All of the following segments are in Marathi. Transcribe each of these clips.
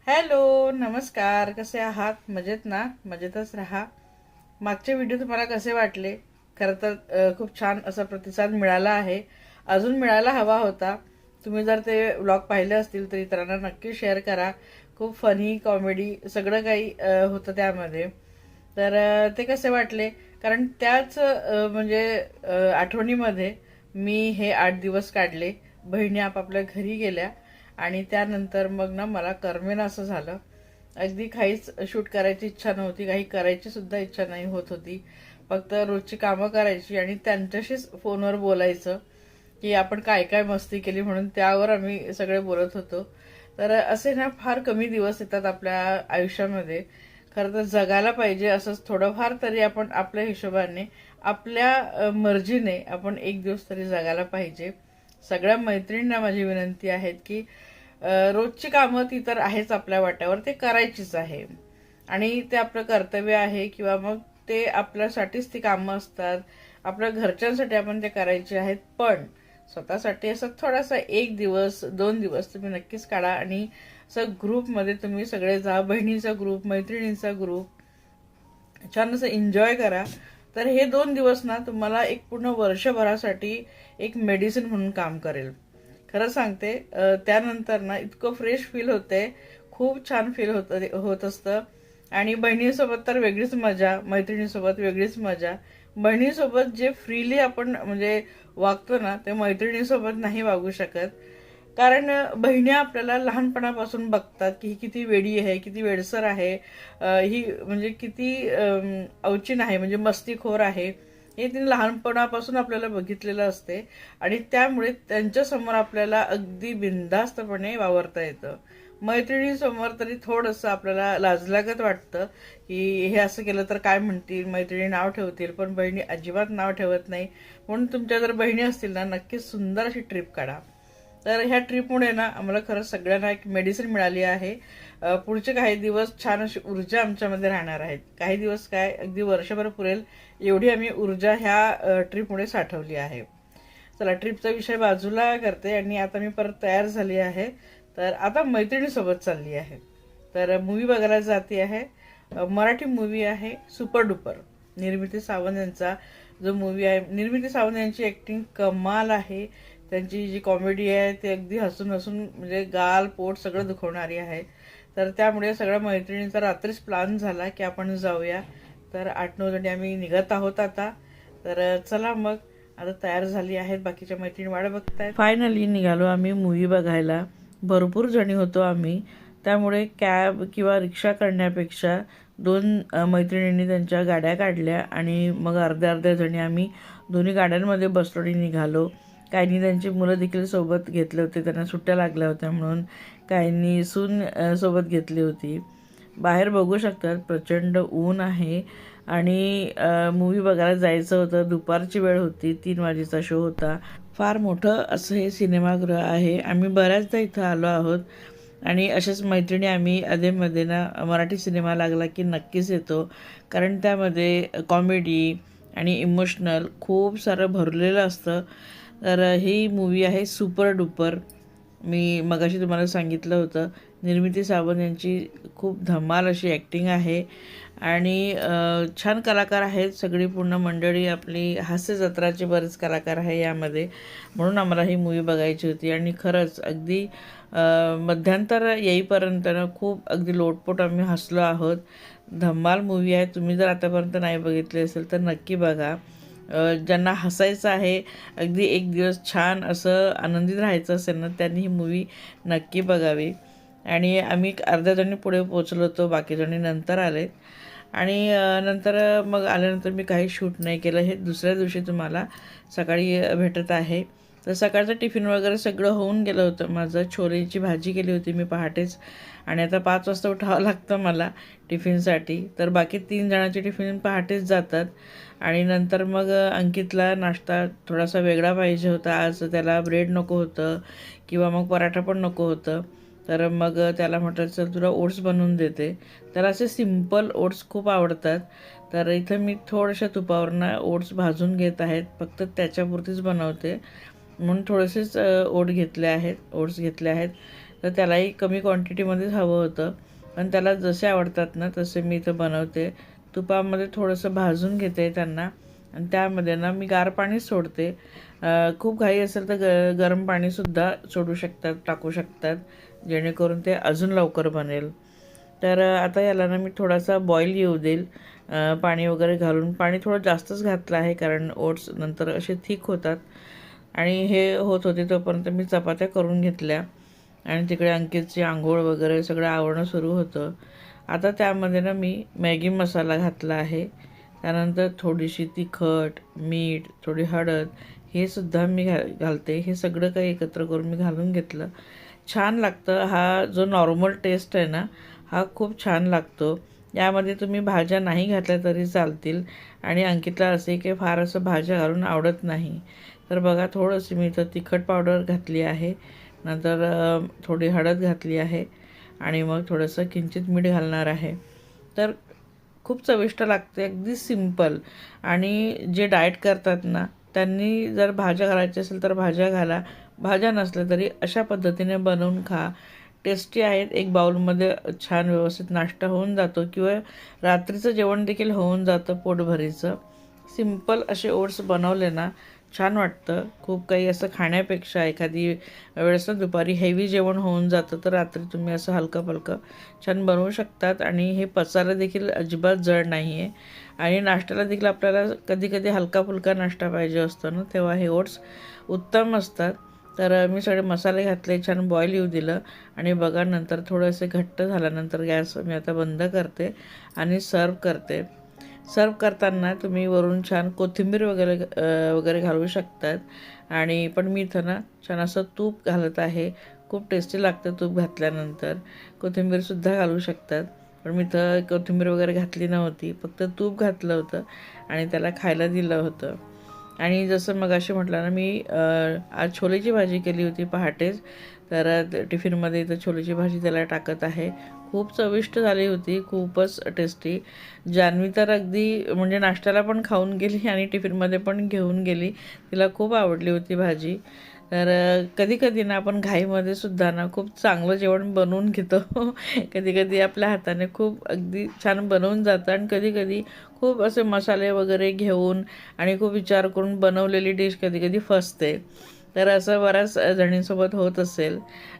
हॅलो, नमस्कार. कसे आहात? मजेत ना? मजेतच राहा. मागचे व्हिडिओ तुम्हाला कसे वाटले? खरं तर खूप छान असा प्रतिसाद मिळाला आहे. अजून मिळायला हवा होता. तुम्ही जर ते व्लॉग पाहिले असतील तर इतरांना नक्की शेअर करा. खूप फनी, कॉमेडी सगळं काही होतं त्यामध्ये. तर ते कसे वाटले? कारण त्याच म्हणजे आठवणीमध्ये मी हे 8 दिवस काढले. बहिणी आपापल्या घरी गेल्या आणि त्यानंतर मग ना मला करमेन असं झालं. अगदी काहीच शूट करायची इच्छा नव्हती, काही करायची सुद्धा इच्छा नाही होत होती. फक्त रोजची कामं करायची आणि त्यांच्याशीच फोनवर बोलायचं की आपण काय काय मस्ती केली, म्हणून त्यावर आम्ही सगळे बोलत होतो. तर असे ना फार कमी दिवस येतात आपल्या आयुष्यामध्ये. खरं तर जगायला पाहिजे असंच थोडंफार तरी आपण आपल्या हिशोबाने, आपल्या मर्जीने आपण एक दिवस तरी जगायला पाहिजे. सगळ्या मैत्रिणींना माझी विनंती आहे की रोजची कामं ती तर आहेच आपल्या वाट्यावर, ते करायचीच आहे आणि ते आपलं कर्तव्य आहे किंवा मग ते आपल्यासाठीच ती कामं असतात. आपल्या घरच्यांसाठी आपण ते करायचे आहेत. पण स्वतःसाठी असं थोडासा 1 दिवस 2 दिवस तुम्ही नक्कीच काढा आणि असं ग्रुपमध्ये तुम्ही सगळे जा, बहिणीचा ग्रुप, मैत्रिणींचा ग्रुप, छान असं एन्जॉय करा. तर हे 2 दिवस ना तुम्हाला एक पूर्ण वर्षभरासाठी एक मेडिसिन म्हणून काम करेल. खरं सांगते, त्यानंतर ना इतकं फ्रेश फील होते, खूप छान फील होत असतं. आणि बहिणीसोबत तर वेगळीच मजा, मैत्रिणीसोबत वेगळीच मजा. बहिणीसोबत जे फ्रीली आपण म्हणजे वागतो ना, ते मैत्रिणीसोबत नाही वागू शकत. कारण बहिणी आपल्याला लहानपणापासून बघतात की ही किती वेडी आहे, किती वेडसर आहे, ही म्हणजे किती अवचीन आहे, म्हणजे मस्तीखोर आहे. हे तिने लहानपणापासून आपल्याला बघितलेलं असते आणि त्यामुळे त्यांच्यासमोर आपल्याला अगदी बिनधास्तपणे वावरता येतं. मैत्रिणीसमोर तरी थोडंसं आपल्याला लाजलागत वाटतं की हे असं केलं तर काय म्हणतील, मैत्रिणी नाव ठेवतील. पण बहिणी अजिबात नाव ठेवत नाही. म्हणून तुमच्या जर बहिणी असतील ना, नक्कीच सुंदर अशी ट्रिप काढा. तर ह्या ट्रिपमुळे ना आम्हाला खरंच सगळ्यांना एक मेडिसिन मिळाली आहे. पुढचे काही दिवस छान अशी ऊर्जा आमच्यामध्ये राहणार आहेत. काही दिवस काय, अगदी वर्षभर पुरेल एवढी आम्ही ऊर्जा ह्या ट्रिपमुळे साठवली आहे. चला, ट्रिपचा विषय बाजूला करते आणि आता मी परत तयार झाली आहे. तर आता मैत्रिणीसोबत चालली आहे. तर मूवी बघायला जाते आहे. मराठी मूवी आहे सुपर डुपर. निर्मिती सावंत यांचा जो मूवी आहे. निर्मिती सावंत यांची ॲक्टिंग कमाल आहे. त्यांची जी कॉमेडी आहे ती अगदी हसून हसून म्हणजे गाल पोट सगळं दुखवणारी आहे. तर त्यामुळे सगळ्या मैत्रिणींचा रात्रीच प्लॅन झाला की आपण जाऊया. तर 8-9 जणी आम्ही निघत आहोत आता. तर चला मग, आता तयार झाली आहेत, बाकीच्या मैत्रिणी वाट बघतायत. फायनली निघालो आम्ही मूवी बघायला. भरपूर जणी होतो आम्ही, त्यामुळे कॅब किंवा रिक्षा करण्यापेक्षा दोन मैत्रिणींनी त्यांच्या गाड्या काढल्या आणि मग अर्ध्या अर्ध्या जणी आम्ही दोन्ही गाड्यांमध्ये बसलो आणि निघालो. काहींनी त्यांची मुलं देखील सोबत घेतले होते, त्यांना सुट्ट्या लागल्या होत्या म्हणून. काहींनी सून सोबत घेतली होती. बाहेर बघू शकतात प्रचंड ऊन आहे आणि मूवी बघायला जायचं होतं. दुपारची वेळ होती, 3 वाजेचा शो होता. फार मोठं असं हे सिनेमागृह आहे. आम्ही बऱ्याचदा इथं आलो आहोत आणि अशाच मैत्रिणी आम्ही अधेमध्ये ना मराठी सिनेमा लागला की नक्कीच येतो. कारण त्यामध्ये कॉमेडी आणि इमोशनल खूप सारं भरलेलं असतं. तर ही मूवी आहे सुपर डुपर. मी मगाशी तुम्हाला सांगितलं होतं, निर्मिती सावंत यांची खूप धमाल अशी ॲक्टिंग आहे आणि छान कलाकार आहेत सगळी पूर्ण मंडळी. आपली हास्य जत्राचे बरेच कलाकार आहे यामध्ये, म्हणून आम्हाला ही मूवी बघायची होती. आणि खरंच अगदी मध्यांतर येईपर्यंत ना खूप अगदी लोटपोट आम्ही हसलो आहोत. धमाल मूवी आहे. तुम्ही जर आतापर्यंत नाही बघितली असेल तर नक्की बघा. ज्यांना हसायचं आहे, अगदी एक दिवस छान असं आनंदित राहायचं असेल ना, त्यांनी ही मूवी नक्की बघावी. आणि आम्ही अर्ध्या जणी पुढे पोचलो होतो, बाकी जणी नंतर आले. आणि नंतर मग आल्यानंतर मी काही शूट नाही केलं. हे दुसऱ्या दिवशी तुम्हाला सकाळी भेटत आहे. तर सकाळचं टिफिन वगैरे सगळं होऊन गेलं होतं माझं. छोलेची भाजी केली होती मी पहाटेच आणि आता 5 वाजता उठावं लागतं मला टिफिनसाठी. तर बाकी 3 जणांचे टिफिन पहाटेच जातात. आणि नंतर मग अंकितला नाश्ता थोडासा वेगळा पाहिजे होता. आज त्याला ब्रेड नको होतं किंवा मग पराठा पण नको होतं. तर मग त्याला म्हटलं चल तुला ओट्स बनवून देते. तर असे सिंपल ओट्स खूप आवडतात. तर इथं मी थोड्याशा तुपावरनं ओट्स भाजून घेत आहेत, फक्त त्याच्यापुरतीच बनवते म्हणून थोडेसेच ओट्स घेतले आहेत. तर त्यालाही कमी क्वांटिटीमध्येच हवं होतं, पण त्याला जसे आवडतात ना तसे मी इथं बनवते. तुपामध्ये थोडंसं भाजून घेते त्यांना आणि त्यामध्ये ना मी गार पाणी सोडते. खूप घाई असेल तर गरम पाणीसुद्धा सोडू शकतात, टाकू शकतात, जेणेकरून ते अजून लवकर बनेल. तर आता याला ना मी थोडासा बॉईल येऊ देईल, पाणी वगैरे घालून. पाणी थोडं जास्तच घातलं आहे कारण ओट्स नंतर असे थिक होतात. आणि हे होत होते तोपर्यंत मी चपात्या करून घेतल्या आणि तिकडे अंकितची आंघोळ वगैरे सगळं आवरणं सुरू होतं. आता त्यामध्ये ना मी मॅगी मसाला घातला आहे. त्यानंतर थोडीशी तिखट, मीठ, थोडी हळद हे सुद्धा मी घालते. हे सगळं काही एकत्र करून मी घालून घेतलं. छान लागतं. हा जो नॉर्मल टेस्ट आहे ना, हा खूप छान लागतो. यामध्ये तुम्ही भाज्या नाही घातल्या तरी चालतील आणि अंकितला असे की फार असं भाज्या घालून आवडत नाही. तर बघा, थोडंसं मी इथं तिखट पावडर घातली आहे, नंतर थोडी हळद घातली आहे आणि मग थोडंसं किंचित मीठ घालणार आहे. तर खूप चविष्ट लागते, अगदी सिंपल. आणि जे डाएट करतात ना त्यांनी जर भाज्या घालायच्या असेल तर भाज्या घाला, भाज्या नसल्या तरी अशा पद्धतीने बनवून खा. टेस्टी आहेत. एक बाउलमध्ये छान व्यवस्थित नाश्ता होऊन जातो किंवा रात्रीचं जेवण देखील होऊन जातं पोटभरीचं. सिंपल असे ओट्स बनवले ना छान वाटतं. खूप काही असं खाण्यापेक्षा एखादी वेळेस ना दुपारी हेवी जेवण होऊन जातं, तर रात्री तुम्ही असं हलकं-पलकं छान बनवू शकतात आणि हे पचायला देखील अजिबात जड नाही आहे. आणि नाश्त्याला देखील आपल्याला कधी-कधी हलका-फुलका नाश्ता पाहिजे असतो ना, तेव्हा हे ओट्स उत्तम असतात. तर मी सगळे मसाले घातले, छान बॉईल येऊ दिलं आणि बघा नंतर थोडंसं घट्ट झाल्यानंतर गॅस मी आता बंद करते आणि सर्व करते. सर्व करताना तुम्ही वरून छान कोथिंबीर वगैरे घालू शकतात. आणि पण मी इथं ना छान असं तूप घालत आहे. खूप टेस्टी लागतं तूप घातल्यानंतर. कोथिंबीरसुद्धा घालू शकतात, पण मी इथं कोथिंबीर वगैरे घातली नव्हती, फक्त तूप घातलं होतं आणि त्याला खायला दिलं होतं. आणि जसं मगाशी म्हटलं ना मी आज छोलेची भाजी केली होती पहाटेच. तर टिफिनमध्ये इथं छोलेची भाजी त्याला टाकत आहे. खूप चविष्ट झाली होती, खूपच टेस्टी. जान्हवी तर अगदी म्हणजे नाश्त्याला पण खाऊन गेली आणि टिफिनमध्ये पण घेऊन गेली. तिला खूप आवडली होती भाजी. तर कधी-कधी ना आपण घाईमध्ये सुद्धा ना खूप चांगलं जेवण बनवून घेतो. कधी-कधी आपल्या हाताने खूप अगदी छान बनवून जातं आणि कधी-कधी खूप असे मसाले वगैरे घेऊन आणि खूप विचार करून बनवलेली डिश कधी-कधी फसते. तर असं बऱ्याच जणींसोबत होत असेल.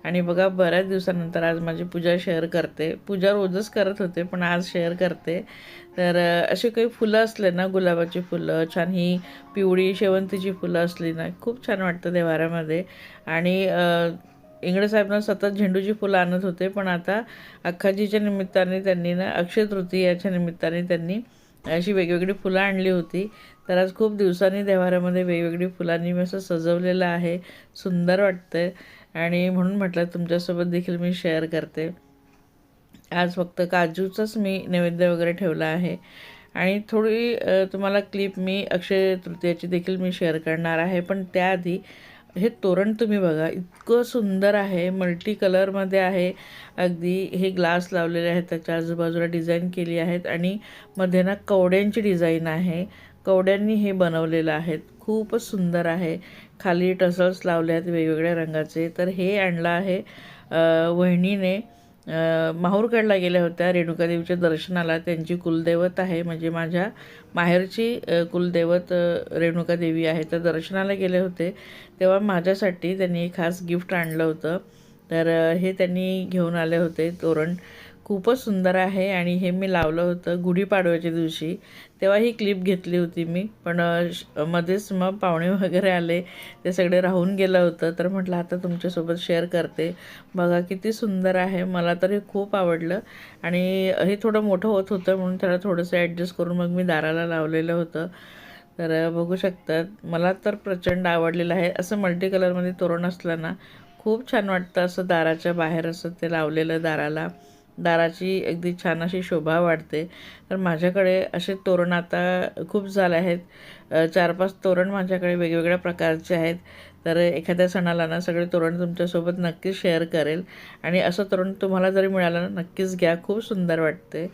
आणि बघा, बऱ्याच दिवसानंतर आज माझी पूजा शेअर करते. पूजा रोजच करत होते, पण आज शेअर करते. तर अशी काही फुलं असले ना, गुलाबाची फुलं छान, ही पिवळी शेवंतीची फुलं असली ना खूप छान वाटतं देवाऱ्यामध्ये. आणि इंगळे साहेब ना सतत झेंडूची फुलं आणत होते, पण आता अक्काजीच्या निमित्ताने त्यांनी ना, अक्षय तृतीयाच्या निमित्ताने त्यांनी अशी वेगवेगळी फुलं आणली होती. तर आज खूप दिवसांनी देवाऱ्यामध्ये वेगवेगळी फुलांनी मी असं सजवलेलं आहे. सुंदर वाटतंय आणि म्हणून म्हटलं तुमच्यासोबत देखील मी शेअर करते. आज फक्त काजूचंच मी नैवेद्य वगैरे ठेवला आहे. आणि थोडी तुम्हाला क्लिप मी अक्षय तृतीयाची देखील मी शेअर करणार आहे. पण त्याआधी हे तोरण तुम्ही बघा, इतकं सुंदर आहे, मल्टी कलरमध्ये आहे. अगदी हे ग्लास लावलेले आहेत, त्याच्या आजूबाजूला डिझाईन केली आहेत आणि मध्ये ना कवड्यांची डिझाईन आहे. कवड्यांनी हे बनवलेलं आहे. खूपच सुंदर आहे. खाली टसल्स लावले आहेत वेगवेगळ्या रंगाचे. तर हे आणलं आहे वहिनीने. माहूरगडला गेल्या होत्या रेणुकादेवीच्या दर्शनाला. त्यांची कुलदैवत आहे, म्हणजे माझ्या माहेरची कुलदैवत रेणुकादेवी आहे. तर दर्शनाला गेले होते तेव्हा माझ्यासाठी त्यांनी खास गिफ्ट आणलं होतं. तर हे त्यांनी घेऊन आले होते तोरण. खूपच सुंदर आहे आणि हे मी लावलं होतं गुढीपाडव्याच्या दिवशी. तेव्हा ही क्लिप घेतली होती मी, पण मध्येच मग पाहुणे वगैरे आले, ते सगळे राहून गेलं होतं. तर म्हटलं आता तुमच्यासोबत शेअर करते. बघा किती सुंदर आहे. मला तर हे खूप आवडलं आणि हे थोडं मोठं होत होतं म्हणून त्याला थोडंसं ॲडजस्ट करून मग मी दाराला लावलेलं होतं. तर बघू शकतात, मला तर प्रचंड आवडलेलं आहे. असं मल्टी कलरमध्ये तोरण असलं ना खूप छान वाटतं. असं दाराच्या बाहेर असं ते लावलेलं दाराला, दाराची अगदी छान अशी शोभा वाढते. तर माझ्याकडे असे तोरण आता खूप झाले आहेत. 4-5 तोरण माझ्याकडे वेगवेगळ्या प्रकारचे आहेत. तर एखाद्या सणाला ना सगळे तोरण तुमच्यासोबत नक्कीच शेअर करेल. आणि असं तोरण तुम्हाला जरी मिळालं ना नक्कीच घ्या, खूप सुंदर वाटते.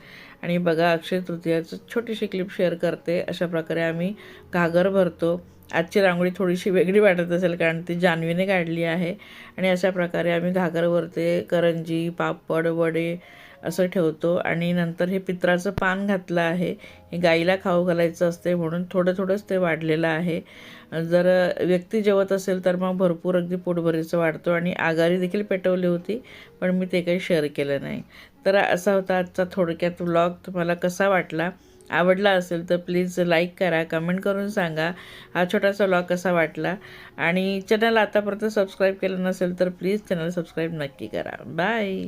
आणि बघा अक्षय तृतीयाचं छोटीशी क्लिप शेअर करते. अशा प्रकारे आम्ही घागर भरतो. आजची रांगोळी थोडीशी वेगळी वाटत असेल कारण ती जान्हवीने काढली आहे. आणि अशा प्रकारे आम्ही घागर भरते, करंजी, पापड, वडे असं ठेवतो. आणि नंतर हे पित्राचं पान घातलं आहे. हे गाईला खाऊ घालायचं असते म्हणून थोडंच ते वाढलेलं आहे. जर व्यक्ती जेवत असेल तर मग भरपूर अगदी पोटभरीचं वाढतो. आणि आगारी देखील पेटवली होती पण मी ते काही शेअर केलं नाही. तर असा होता आजचा थोडक्यात व्लॉग. तुम्हाला कसा वाटला? आवडला असेल तर प्लीज लाईक करा, कमेंट करून सांगा हा छोटासा व्लॉग कसा वाटला. आणि चॅनल आतापर्यंत सबस्क्राईब केलं नसेल तर प्लीज चॅनल सबस्क्राईब नक्की करा. बाय.